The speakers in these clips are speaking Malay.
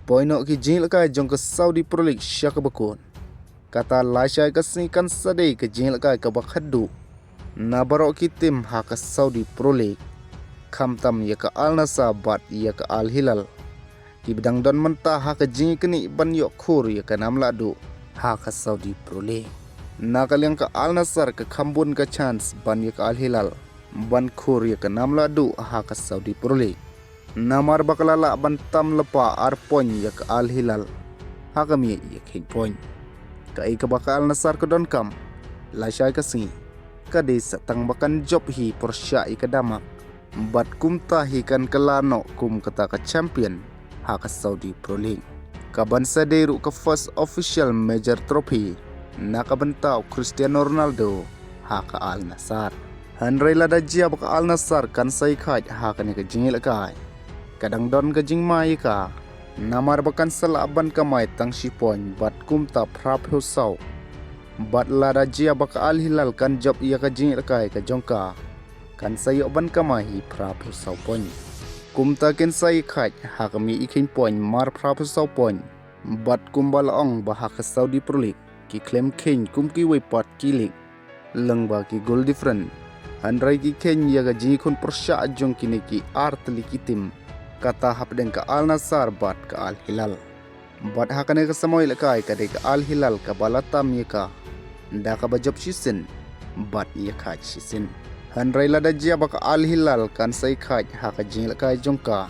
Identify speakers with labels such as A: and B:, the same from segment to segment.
A: Poinok ki jing lakai jong ke Saudi Pro League syak bakun. Kata lasyai ke sini kan sadai ke jing lakai ke bakhadu. Na barok ki tim ha ke Saudi Pro League. Kamtam ya ke Al Nassr bat ya ke Al Hilal. Ki bidang don mentah ha ke jing kini ban yok khur ya ke nam ladu ha ke Saudi Pro League. Na kaliang ke Al Nassr ke Kambun ke chance ban ya ke Al Hilal. Ban khur ya ke nam ladu ha ke Saudi Pro League. Namar bakalala bantam lepa arpon ya ke Al Hilal. Hakami ya ke point. Kai ke bakal Al Nassr ke don kam. Lasyai ke singi. Kade satang bakan job hi Porsche ke damak. Bat kum tahi kan kelano kum kata ke champion ha ke Saudi Pro League. Kaban saderu ke first official major trophy. Na kabentau Cristiano Ronaldo ha ke Al Nassr. Hanrei lada jia baka Al Nassr kan sai khat ha ke ni ke jingil kai. Kadang don ke jing mai ka. Namar bakan salaban kamai tang sipon bat kum ta prap husau. Bat lada jia baka Al Hilal kan job ia ke jingil kai ke jongka. Kan sayok ban kamai prap husau pon. Kum ta ken sai khat ha kami ikin pon mar prap husau pon. Bat kum balaong bah ke Saudi Pro League. Ki claim king kum ki wepat ki league. Leng ba ki goal different. Hanrei ki ken ya ke jing kun persya jong kini ki art likitim. Kata hapdeng ke Al Nassr bat ke Al Hilal. Bat hakane ke samoy lekai ke de ke Al Hilal ke balatam yeka. Da ka bajob sisin. Bat yeka sisin. Hanrei lada jia ba ke Al Hilal kan sai khat ha ke jing lekai jongka.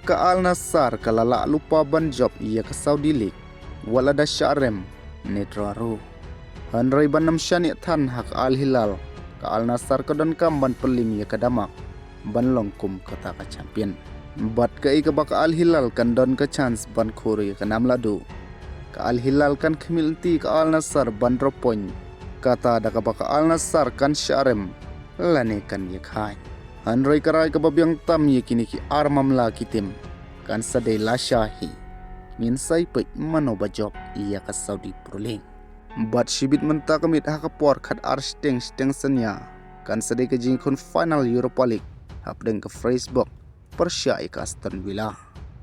A: Ke Al Nassr ke lala lupa ban job ia ke Saudi League. Walada syarem netraru. Hanrei banam syani tan ha ke Al Hilal. Ke Al Nassr ke don kam ban pelim ya ke damak. Ban longkum kata ke champion. Bat ke baka Al Hilal kan don ke chance ban khuri ke nam ladu. Ke Al Hilal kan khimilti ke Al Nassr ban dropon. Kata da ke baka Al Nassr kan syarem. Lane kan ye khai. Hanrei karai ke babiang tam ye kini ki armamla kitim. Kan sadai lasyahi. Min sai pe mano bajob iya ke Saudi Pro League. Bat shibit menta kemit ha ke por khat ar steng senya. Kan sadai ke jing kun final Europa League. Hapdeng ke Facebook. Persya ke Aston Villa.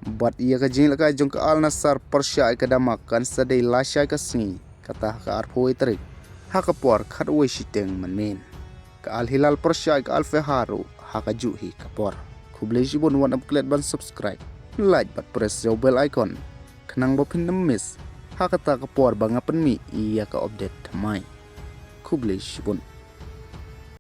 A: Bat ia ke jing lekai jong ke Al Nassr persya ke damak kan sadai lasyai ke singi. Kata ke arpoi terik. Ha ke por khat we siteng menmin. Ke Al Hilal persya ke Al Feharu. Ha ke juhi ke por. Kublai jibun wan upgrade ban subscribe. Like bat press your bell icon. Kenang bopin nemis. Ha kata ke por bangapen mi ia ke update tamai. Kublai jibun.